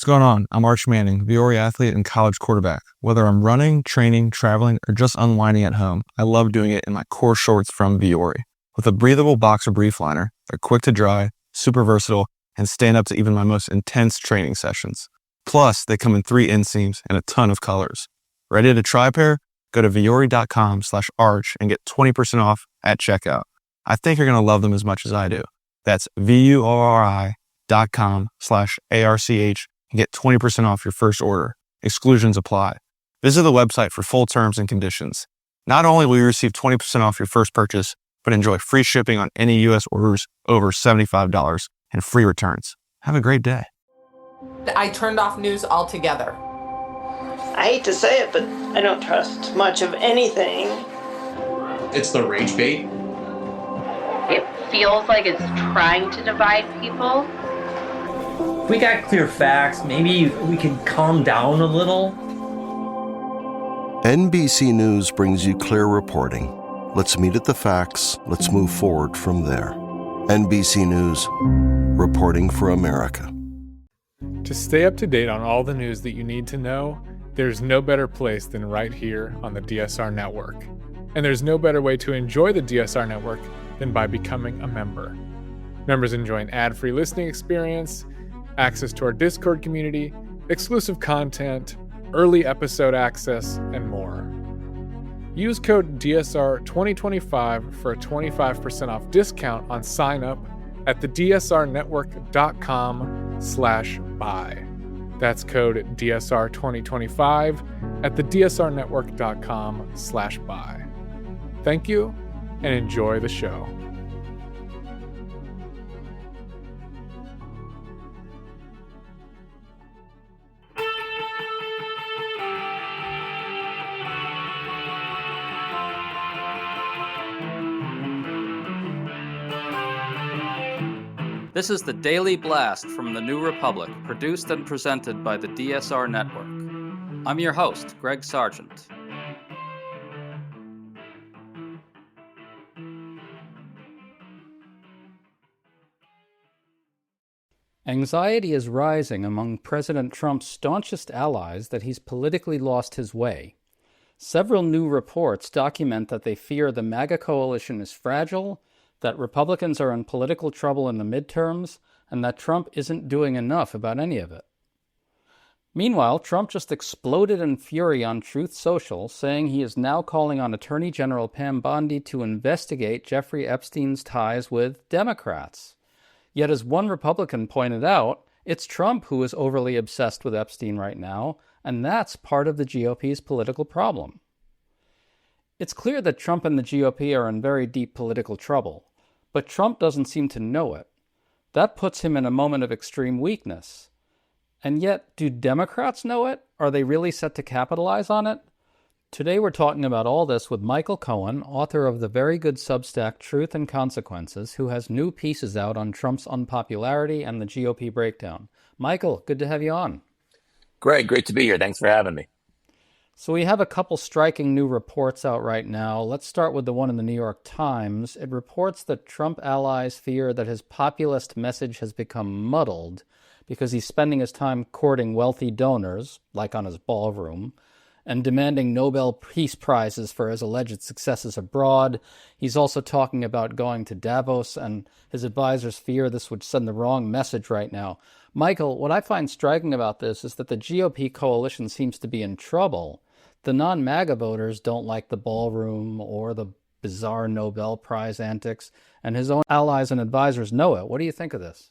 What's going on? I'm Arch Manning, Viore athlete and college quarterback. Whether I'm running, training, traveling, or just unwinding at home, I love doing it in my core shorts from Viore. With a breathable boxer brief liner, they're quick to dry, super versatile, and stand up to even my most intense training sessions. Plus, they come in 3 inseams and a ton of colors. Ready to try a pair? Go to viore.com/arch and get 20% off at checkout. I think you're going to love them as much as I do. That's viore.com/arch and get 20% off your first order. Exclusions apply. Visit the website for full terms and conditions. Not only will you receive 20% off your first purchase, but enjoy free shipping on any U.S. orders over $75 and free returns. Have a great day. I turned off news altogether. I hate to say it, but I don't trust much of anything. It's the rage bait. It feels like it's trying to divide people. If we got clear facts, maybe we could calm down a little. NBC News brings you clear reporting. Let's meet at the facts. Let's move forward from there. NBC News, reporting for America. To stay up to date on all the news that you need to know, there's no better place than right here on the DSR Network. And there's no better way to enjoy the DSR Network than by becoming a member. Members enjoy an ad-free listening experience, access to our Discord community, exclusive content, early episode access, and more. Use code DSR2025 for a 25% off discount on sign up at thedsrnetwork.com/buy. That's code DSR2025 at thedsrnetwork.com/buy. Thank you and enjoy the show. This is the Daily Blast from the New Republic, produced and presented by the DSR Network. I'm your host, Greg Sargent. Anxiety is rising among President Trump's staunchest allies that he's politically lost his way. Several new reports document that they fear the MAGA coalition is fragile, that Republicans are in political trouble in the midterms, and that Trump isn't doing enough about any of it. Meanwhile, Trump just exploded in fury on Truth Social, saying he is now calling on Attorney General Pam Bondi to investigate Jeffrey Epstein's ties with Democrats. Yet as one Republican pointed out, it's Trump who is overly obsessed with Epstein right now, and that's part of the GOP's political problem. It's clear that Trump and the GOP are in very deep political trouble, but Trump doesn't seem to know it. That puts him in a moment of extreme weakness. And yet, do Democrats know it? Are they really set to capitalize on it? Today we're talking about all this with Michael Cohen, author of the very good Substack Truth and Consequences, who has new pieces out on Trump's unpopularity and the GOP breakdown. Michael, good to have you on. Greg, great to be here. Thanks for having me. So we have a couple striking new reports out right now. Let's start with the one in the New York Times. It reports that Trump allies fear that his populist message has become muddled because he's spending his time courting wealthy donors, like on his ballroom, and demanding Nobel Peace Prizes for his alleged successes abroad. He's also talking about going to Davos, and his advisors fear this would send the wrong message right now. Michael, what I find striking about this is that the GOP coalition seems to be in trouble. The non-MAGA voters don't like the ballroom or the bizarre Nobel Prize antics, and his own allies and advisors know it. What do you think of this?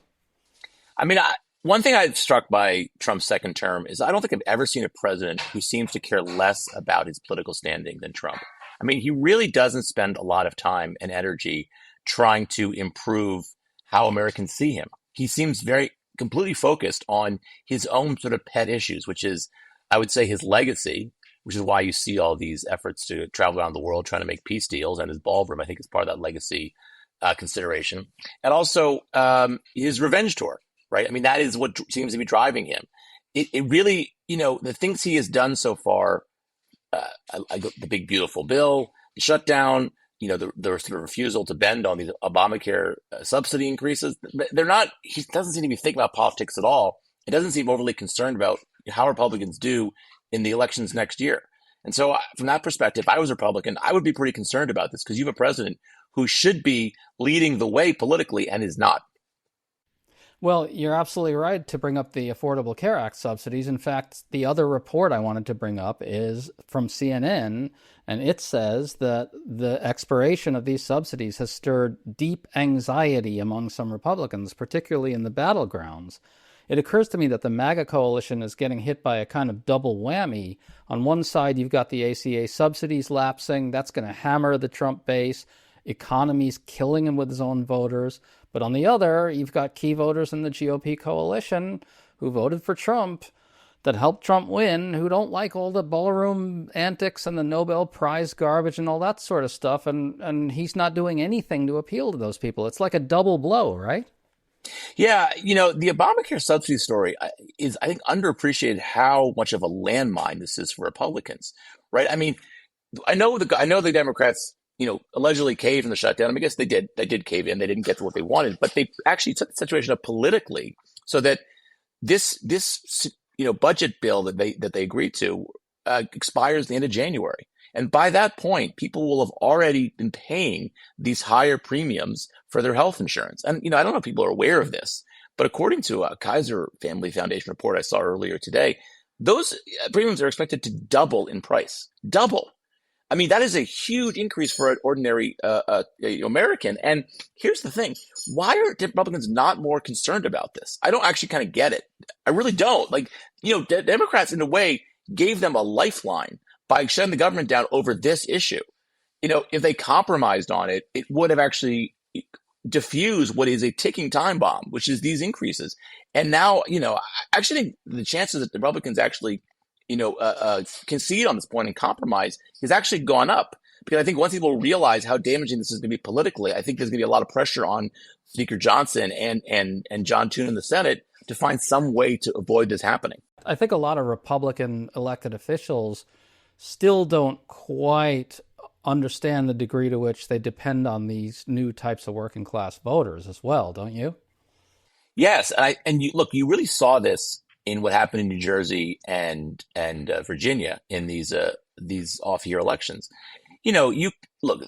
I mean, one thing I'm struck by Trump's second term is I don't think I've ever seen a president who seems to care less about his political standing than Trump. I mean, he really doesn't spend a lot of time and energy trying to improve how Americans see him. He seems very completely focused on his own sort of pet issues, which is, I would say, his legacy, which is why you see all these efforts to travel around the world trying to make peace deals, and his ballroom, I think, is part of that legacy consideration. And also his revenge tour, right? I mean, that is what seems to be driving him. It really, the things he has done so far, the big, beautiful bill, the shutdown, the sort of refusal to bend on these Obamacare subsidy increases, he doesn't seem to be thinking about politics at all. It doesn't seem overly concerned about how Republicans do in the elections next year. And so from that perspective, if I was a Republican, I would be pretty concerned about this because you have a president who should be leading the way politically and is not. Well, you're absolutely right to bring up the Affordable Care Act subsidies. In fact, the other report I wanted to bring up is from CNN, and it says that the expiration of these subsidies has stirred deep anxiety among some Republicans, particularly in the battlegrounds. It occurs to me that the MAGA coalition is getting hit by a kind of double whammy. On one side, you've got the ACA subsidies lapsing. That's going to hammer the Trump base. Economy's killing him with his own voters. But on the other, you've got key voters in the GOP coalition who voted for Trump, that helped Trump win, who don't like all the ballroom antics and the Nobel Prize garbage and all that sort of stuff. And he's not doing anything to appeal to those people. It's like a double blow, right? Yeah, the Obamacare subsidy story is, I think, underappreciated how much of a landmine this is for Republicans, right? I mean, I know the Democrats, allegedly caved in the shutdown. I mean, I guess they did. They did cave in. They didn't get to what they wanted, but they actually took the situation up politically so that this budget bill that they agreed to expires the end of January. And by that point, people will have already been paying these higher premiums for their health insurance. And, I don't know if people are aware of this, but according to a Kaiser Family Foundation report I saw earlier today, those premiums are expected to double in price. Double. I mean, that is a huge increase for an ordinary American. And here's the thing. Why are Republicans not more concerned about this? I don't actually kind of get it. I really don't. Democrats, in a way, gave them a lifeline by shutting the government down over this issue. If they compromised on it, it would have actually diffused what is a ticking time bomb, which is these increases. And now, I actually think the chances that the Republicans actually, concede on this point and compromise has actually gone up. Because I think once people realize how damaging this is going to be politically, I think there's going to be a lot of pressure on Speaker Johnson and John Thune in the Senate to find some way to avoid this happening. I think a lot of Republican elected officials still don't quite understand the degree to which they depend on these new types of working class voters as well, don't you? Yes, you really saw this in what happened in New Jersey and Virginia in these off-year elections. You look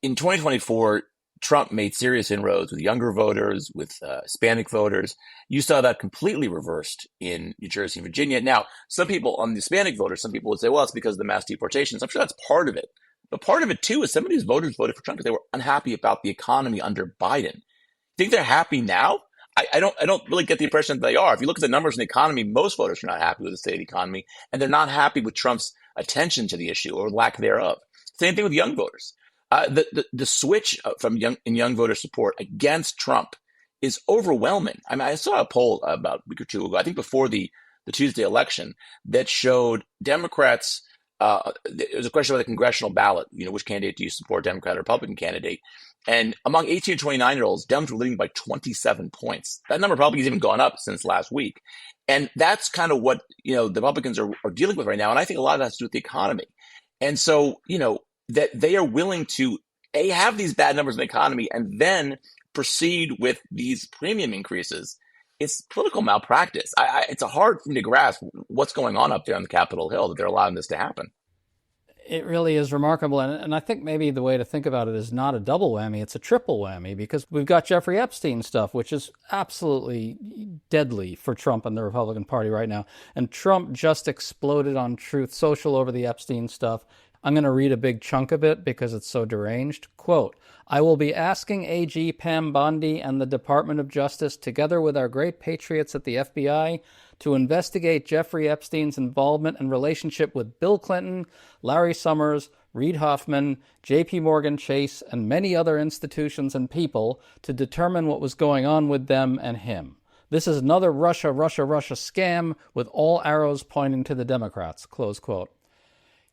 in 2024. Trump made serious inroads with younger voters, with Hispanic voters. You saw that completely reversed in New Jersey and Virginia. Now, some people on the Hispanic voters, some people would say, well, it's because of the mass deportations. I'm sure that's part of it. But part of it, too, is some of these voters voted for Trump because they were unhappy about the economy under Biden. Think they're happy now? I don't really get the impression that they are. If you look at the numbers in the economy, most voters are not happy with the state of the economy, and they're not happy with Trump's attention to the issue or lack thereof. Same thing with young voters. The switch from young voter support against Trump is overwhelming. I mean, I saw a poll about a week or two ago, I think before the Tuesday election, that showed Democrats. It was a question about the congressional ballot. Which candidate do you support, Democrat or Republican candidate? And among 18 to 29-year-olds, Dems were leading by 27 points. That number probably has even gone up since last week. And that's kind of what, the Republicans are dealing with right now. And I think a lot of that has to do with the economy. And so, that they are willing to have these bad numbers in the economy and then proceed with these premium increases. It's political malpractice. It's a hard thing to grasp what's going on up there on the Capitol Hill that they're allowing this to happen. It really is remarkable. And I think maybe the way to think about it is not a double whammy, it's a triple whammy, because we've got Jeffrey Epstein stuff, which is absolutely deadly for Trump and the Republican Party right now. And Trump just exploded on Truth Social over the Epstein stuff. I'm going to read a big chunk of it because it's so deranged. Quote, I will be asking AG Pam Bondi and the Department of Justice, together with our great patriots at the FBI, to investigate Jeffrey Epstein's involvement and relationship with Bill Clinton, Larry Summers, Reid Hoffman, JP Morgan Chase, and many other institutions and people to determine what was going on with them and him. This is another Russia scam with all arrows pointing to the Democrats, close quote.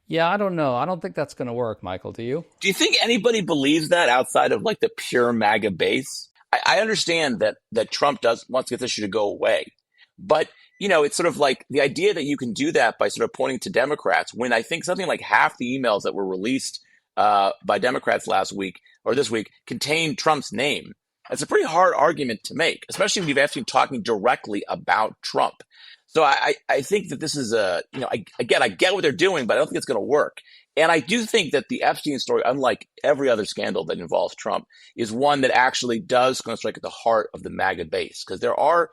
Yeah, I don't know. I don't think that's going to work, Michael. Do you? Do you think anybody believes that outside of the pure MAGA base? I understand that Trump wants to get this issue to go away. But, it's sort of like the idea that you can do that by sort of pointing to Democrats when I think something like half the emails that were released by Democrats last week or this week contain Trump's name. It's a pretty hard argument to make, especially when you've actually talking directly about Trump. So I think that this is I get what they're doing, but I don't think it's going to work. And I do think that the Epstein story, unlike every other scandal that involves Trump, is one that actually does kind of strike at the heart of the MAGA base, because there are,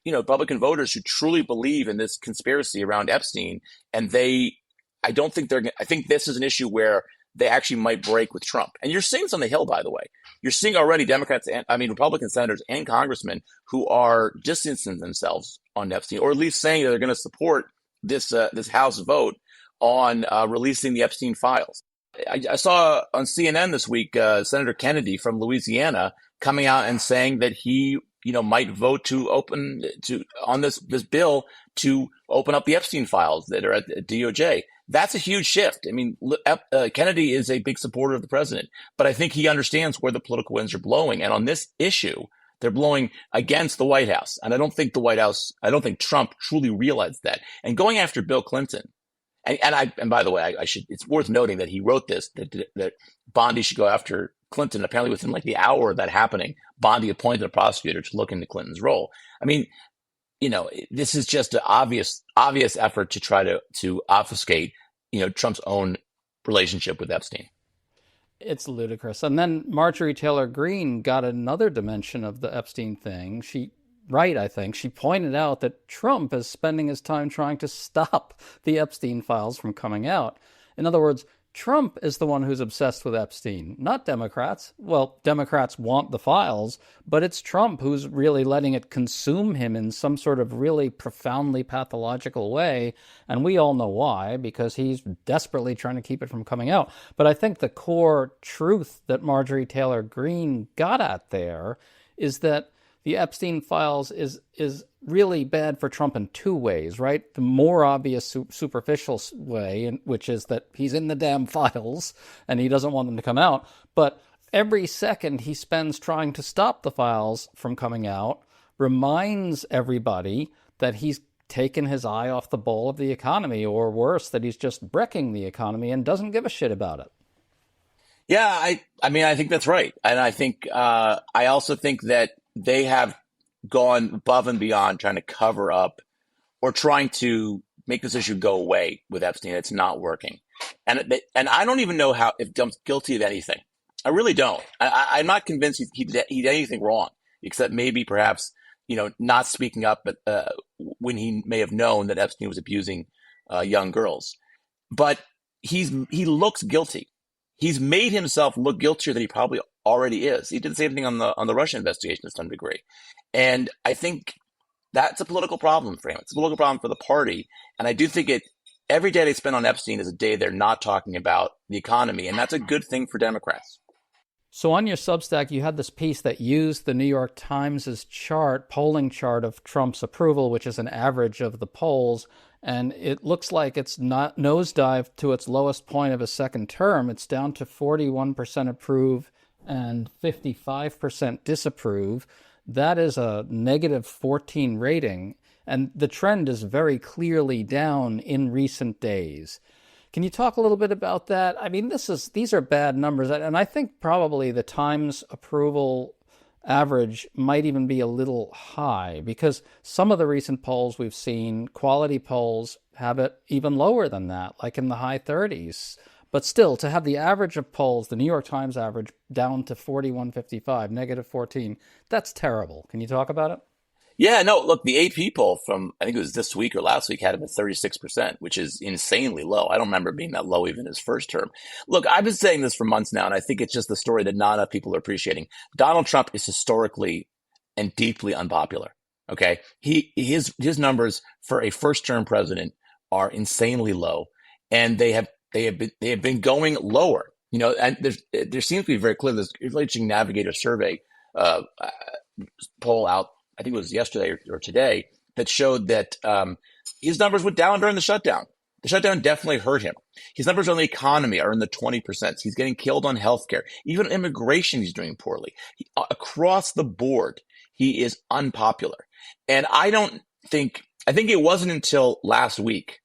Republican voters who truly believe in this conspiracy around Epstein, and I think this is an issue where they actually might break with Trump. And you're seeing this on the Hill, by the way. You're seeing already Republican senators and congressmen who are distancing themselves on Epstein, or at least saying that they're going to support this House vote on releasing the Epstein files. I saw on CNN this week Senator Kennedy from Louisiana coming out and saying that he might vote on this bill to open up the Epstein files that are at the DOJ. That's a huge shift. I mean, Kennedy is a big supporter of the president, but I think he understands where the political winds are blowing. And on this issue, they're blowing against the White House. And I don't think Trump truly realized that. And going after Bill Clinton, and by the way, it's worth noting that he wrote this, that Bondi should go after Clinton. Apparently within like the hour of that happening, Bondi appointed a prosecutor to look into Clinton's role. I mean, this is just an obvious effort to try to obfuscate, Trump's own relationship with Epstein. It's ludicrous. And then Marjorie Taylor Greene got another dimension of the Epstein thing. I think. She pointed out that Trump is spending his time trying to stop the Epstein files from coming out. In other words, Trump is the one who's obsessed with Epstein, not Democrats. Well, Democrats want the files, but it's Trump who's really letting it consume him in some sort of really profoundly pathological way. And we all know why, because he's desperately trying to keep it from coming out. But I think the core truth that Marjorie Taylor Greene got at there is that the Epstein files is really bad for Trump in two ways, right? The more obvious superficial way, which is that he's in the damn files and he doesn't want them to come out. But every second he spends trying to stop the files from coming out reminds everybody that he's taken his eye off the ball of the economy, or worse, that he's just wrecking the economy and doesn't give a shit about it. Yeah, I think that's right. And I think I also think that they have gone above and beyond trying to cover up or trying to make this issue go away with Epstein. It's not working. And I don't even know if Trump's guilty of anything. I really don't. I'm not convinced he did anything wrong, except maybe perhaps, not speaking up when he may have known that Epstein was abusing young girls. But he looks guilty. He's made himself look guiltier than he probably already is. He did the same thing on the Russia investigation to some degree. And I think that's a political problem for him. It's a political problem for the party. And I do think every day they spend on Epstein is a day they're not talking about the economy. And that's a good thing for Democrats. So on your Substack, you had this piece that used the New York Times' polling chart of Trump's approval, which is an average of the polls. And it looks like it's not nosedived to its lowest point of a second term. It's down to 41% approve and 55% disapprove. That is a negative 14 rating. And the trend is very clearly down in recent days. Can you talk a little bit about that? I mean, these are bad numbers. And I think probably the Times approval average might even be a little high, because some of the recent polls we've seen, quality polls, have it even lower than that, like in the high 30s. But still, to have the average of polls, the New York Times average, down to 41.55, negative 14, that's terrible. Can you talk about it? Yeah, no, look, the AP poll from, I think it was this week or last week, had him at 36%, which is insanely low. I don't remember being that low even his first term. Look, I've been saying this for months now, and I think it's just the story that not enough people are appreciating. Donald Trump is historically and deeply unpopular. Okay, his numbers for a first-term president are insanely low, and they have been going lower. And there seems to be very clear. This Electing Navigator survey poll out, I think it was yesterday or today, that showed that his numbers went down during the shutdown. The shutdown definitely hurt him. His numbers on the economy are in the 20%. He's getting killed on healthcare. Even immigration, he's doing poorly. Across the board, he is unpopular. And I think it wasn't until last week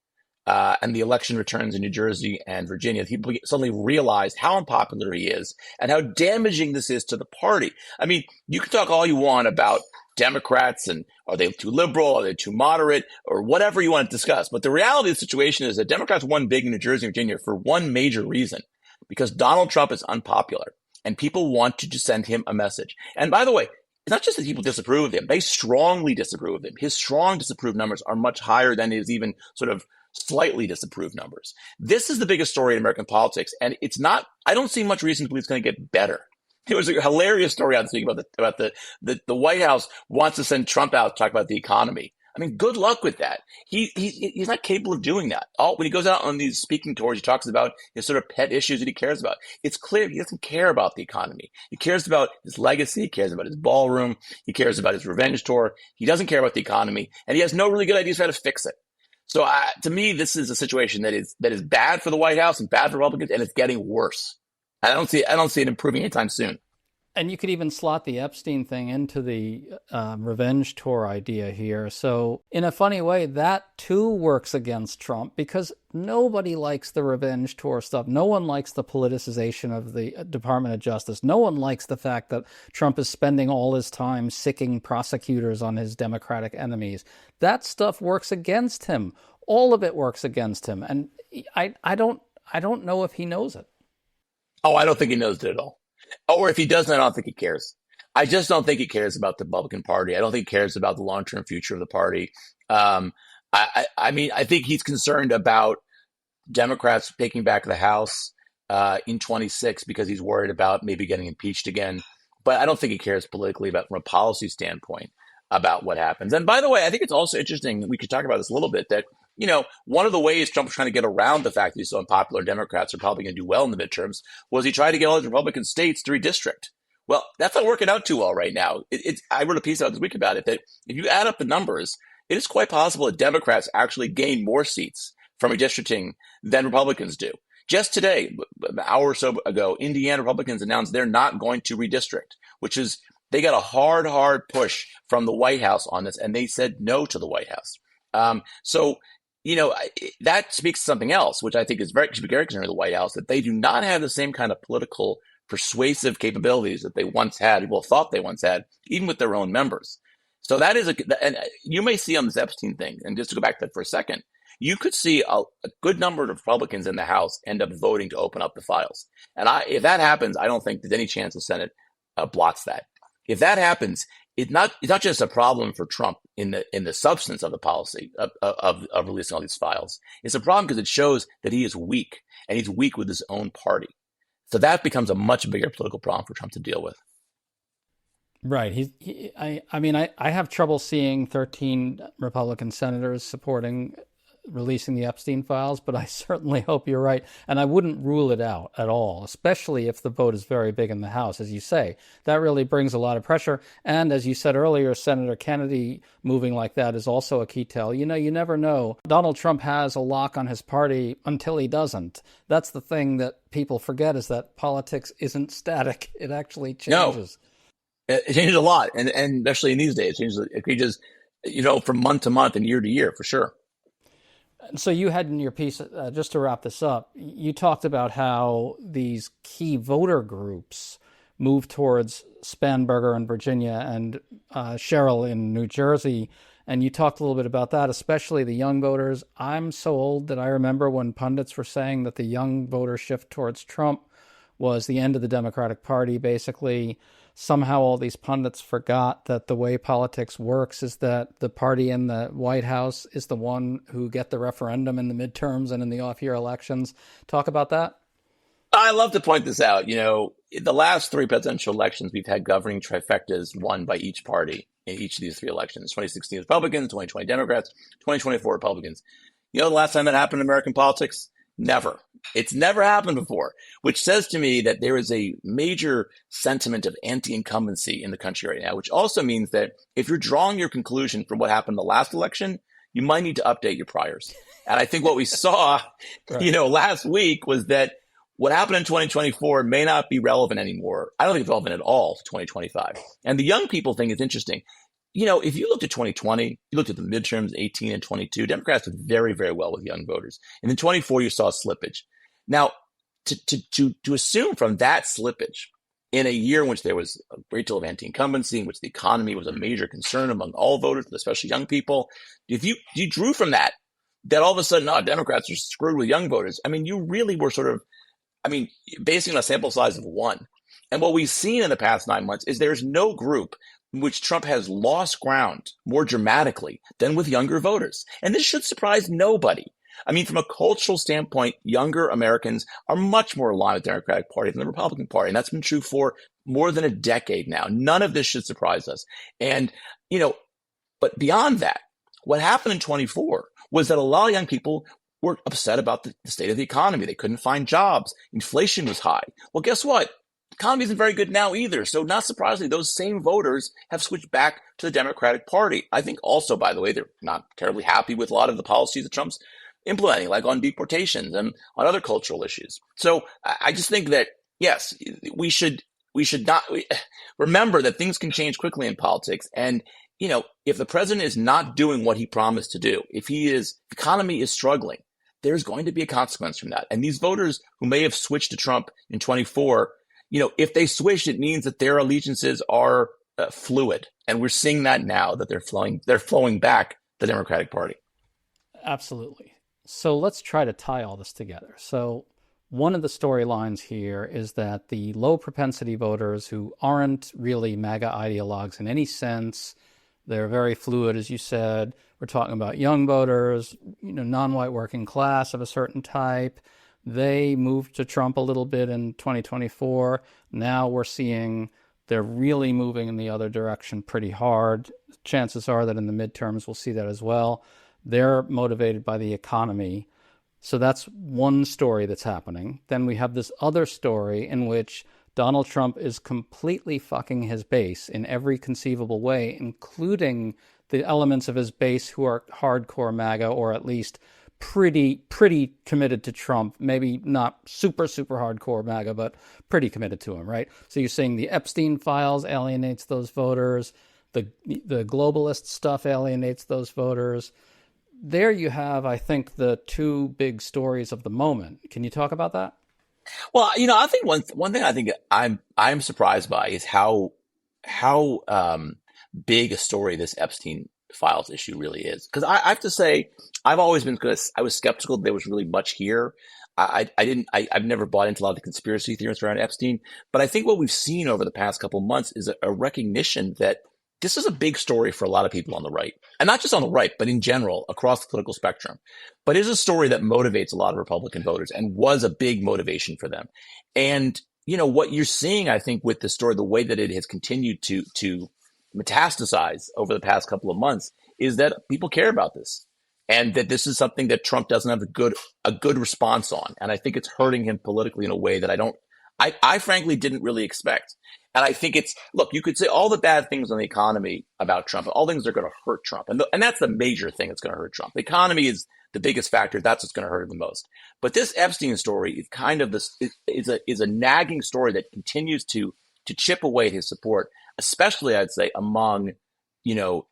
and the election returns in New Jersey and Virginia, people suddenly realize how unpopular he is and how damaging this is to the party. I mean, you can talk all you want about Democrats and are they too liberal, are they too moderate, or whatever you want to discuss. But the reality of the situation is that Democrats won big in New Jersey and Virginia for one major reason, because Donald Trump is unpopular and people want to just send him a message. And by the way, it's not just that people disapprove of him. They strongly disapprove of him. His strong disapprove numbers are much higher than his even sort of slightly disapproved numbers. This is the biggest story in American politics. And it's not, I don't see much reason to believe it's going to get better. It was a hilarious story out this week about the White House wants to send Trump out to talk about the economy. I mean, good luck with that. He's not capable of doing that. When he goes out on these speaking tours, he talks about his sort of pet issues that he cares about. It's clear he doesn't care about the economy. He cares about his legacy. He cares about his ballroom. He cares about his revenge tour. He doesn't care about the economy, and he has no really good ideas for how to fix it. So to me, this is a situation that is bad for the White House and bad for Republicans, and it's getting worse. I don't see it improving anytime soon. And you could even slot the Epstein thing into the revenge tour idea here. So in a funny way, that too works against Trump because nobody likes the revenge tour stuff. No one likes the politicization of the Department of Justice. No one likes the fact that Trump is spending all his time sicking prosecutors on his Democratic enemies. That stuff works against him. All of it works against him. And I don't know if he knows it. Oh, I don't think he knows it at all. Or if he doesn't, I don't think he cares. I just don't think he cares about the Republican Party. I don't think he cares about the long-term future of the party. I mean, I think he's concerned about Democrats taking back the House in 26 because he's worried about maybe getting impeached again. But I don't think he cares politically about from a policy standpoint about what happens. And by the way, I think it's also interesting, we could talk about this a little bit, that one of the ways Trump was trying to get around the fact that he's so unpopular, Democrats are probably going to do well in the midterms, was he tried to get all these Republican states to redistrict. Well, that's not working out too well right now. I wrote a piece out this week about it, that if you add up the numbers, it is quite possible that Democrats actually gain more seats from redistricting than Republicans do. Just today, an hour or so ago, Indiana Republicans announced they're not going to redistrict, which is they got a hard push from the White House on this, and they said no to the White House. That speaks to something else, which I think should be very concerning to the White House, that they do not have the same kind of political persuasive capabilities that they once had, thought they once had, even with their own members. So that is and you may see on this Epstein thing, and just to go back to that for a second, you could see a good number of Republicans in the House end up voting to open up the files. And if that happens, I don't think there's any chance the Senate blocks that. If that happens, it's not just a problem for Trump in the substance of the policy of releasing all these files. It's a problem because it shows that he is weak, and he's weak with his own party. So that becomes a much bigger political problem for Trump to deal with. Right. I have trouble seeing 13 Republican senators supporting releasing the Epstein files, but I certainly hope you're right. And I wouldn't rule it out at all, especially if the vote is very big in the House. As you say, that really brings a lot of pressure. And as you said earlier, Senator Kennedy moving like that is also a key tell. You never know. Donald Trump has a lock on his party until he doesn't. That's the thing that people forget, is that politics isn't static. It actually changes. No, it changes a lot. And especially in these days, it changes, from month to month and year to year, for sure. So you had in your piece, just to wrap this up, you talked about how these key voter groups move towards Spanberger in Virginia and Sherrill in New Jersey. And you talked a little bit about that, especially the young voters. I'm so old that I remember when pundits were saying that the young voter shift towards Trump was the end of the Democratic Party, basically. Somehow all these pundits forgot that the way politics works is that the party in the White House is the one who get the referendum in the midterms and in the off-year elections. Talk about that. I love to point this out. In the last three presidential elections, we've had governing trifectas won by each party in each of these three elections. 2016 Republicans, 2020 Democrats, 2024 Republicans. The last time that happened in American politics? Never. It's never happened before, which says to me that there is a major sentiment of anti-incumbency in the country right now, which also means that if you're drawing your conclusion from what happened in the last election, you might need to update your priors. And I think what we saw, last week was that what happened in 2024 may not be relevant anymore. I don't think it's relevant at all to 2025. And the young people thing is interesting. if you looked at 2020, you looked at the midterms, 18 and 22, Democrats did very, very well with young voters. And in 24, you saw slippage. Now, to assume from that slippage in a year in which there was a great deal of anti-incumbency, in which the economy was a major concern among all voters, especially young people, if you drew from that all of a sudden, Democrats are screwed with young voters. I mean, you really were basing on a sample size of one. And what we've seen in the past 9 months is there's no group in which Trump has lost ground more dramatically than with younger voters. And this should surprise nobody. I mean, from a cultural standpoint, younger Americans are much more aligned with the Democratic Party than the Republican Party. And that's been true for more than a decade now. None of this should surprise us. And, but beyond that, what happened in 24 was that a lot of young people were upset about the state of the economy. They couldn't find jobs. Inflation was high. Well, guess what? The economy isn't very good now either. So not surprisingly, those same voters have switched back to the Democratic Party. I think also, by the way, they're not terribly happy with a lot of the policies that Trump's implementing, like on deportations and on other cultural issues. So I just think that, yes, we should not remember that things can change quickly in politics. And, if the president is not doing what he promised to do, if economy is struggling, there's going to be a consequence from that. And these voters who may have switched to Trump in 24, if they switch, it means that their allegiances are fluid. And we're seeing that now, that they're flowing back the Democratic Party. Absolutely. So let's try to tie all this together. So one of the storylines here is that the low propensity voters who aren't really MAGA ideologues in any sense, they're very fluid, as you said. We're talking about young voters, non-white working class of a certain type. They moved to Trump a little bit in 2024. Now we're seeing they're really moving in the other direction pretty hard. Chances are that in the midterms we'll see that as well. They're motivated by the economy. So that's one story that's happening. Then we have this other story in which Donald Trump is completely fucking his base in every conceivable way, including the elements of his base who are hardcore MAGA, or at least pretty committed to Trump. Maybe not super hardcore MAGA, but pretty committed to him, right? So you're saying the Epstein files alienates those voters. The globalist stuff alienates those voters. There you have, I think, the two big stories of the moment. Can you talk about that? Well, I think one thing I think I'm surprised by is how big a story this Epstein files issue really is. Because I have to say, I've always been, because I was skeptical there was really much here. I've never bought into a lot of the conspiracy theories around Epstein. But I think what we've seen over the past couple of months is a recognition that this is a big story for a lot of people on the right. And not just on the right, but in general, across the political spectrum. But it is a story that motivates a lot of Republican voters and was a big motivation for them. And, what you're seeing, I think, with the story, the way that it has continued to metastasize over the past couple of months, is that people care about this. And that this is something that Trump doesn't have a good response on. And I think it's hurting him politically in a way that I frankly didn't really expect. And I think you could say all the bad things on the economy about Trump, all things are going to hurt Trump. And that's the major thing that's going to hurt Trump. The economy is the biggest factor. That's what's going to hurt him the most. But this Epstein story is kind of is a nagging story that continues to chip away at his support, especially, I'd say, among,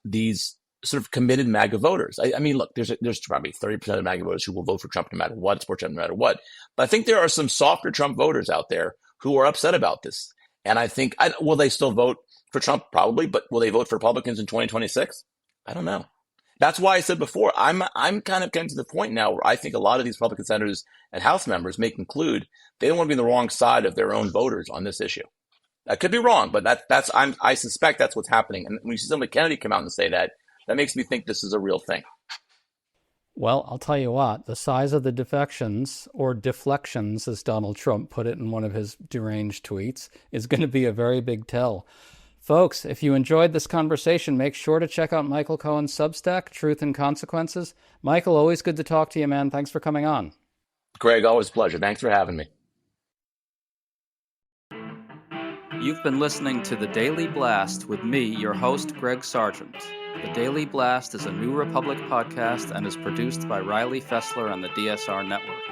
these sort of committed MAGA voters. I mean, look, there's probably 30% of MAGA voters who will vote for Trump no matter what, support Trump no matter what. But I think there are some softer Trump voters out there who are upset about this. And I think, will they still vote for Trump? Probably, but will they vote for Republicans in 2026? I don't know. That's why I said before, I'm kind of getting to the point now where I think a lot of these Republican senators and House members may conclude they don't want to be on the wrong side of their own voters on this issue. I could be wrong, but I suspect that's what's happening. And when you see somebody Kennedy come out and say that makes me think this is a real thing. Well, I'll tell you what, the size of the defections, or deflections, as Donald Trump put it in one of his deranged tweets, is going to be a very big tell. Folks, if you enjoyed this conversation, make sure to check out Michael Cohen's Substack, Truth and Consequences. Michael, always good to talk to you, man. Thanks for coming on. Greg, always a pleasure. Thanks for having me. You've been listening to The Daily Blast with me, your host, Greg Sargent. The Daily Blast is a New Republic podcast and is produced by Riley Fessler on the DSR Network.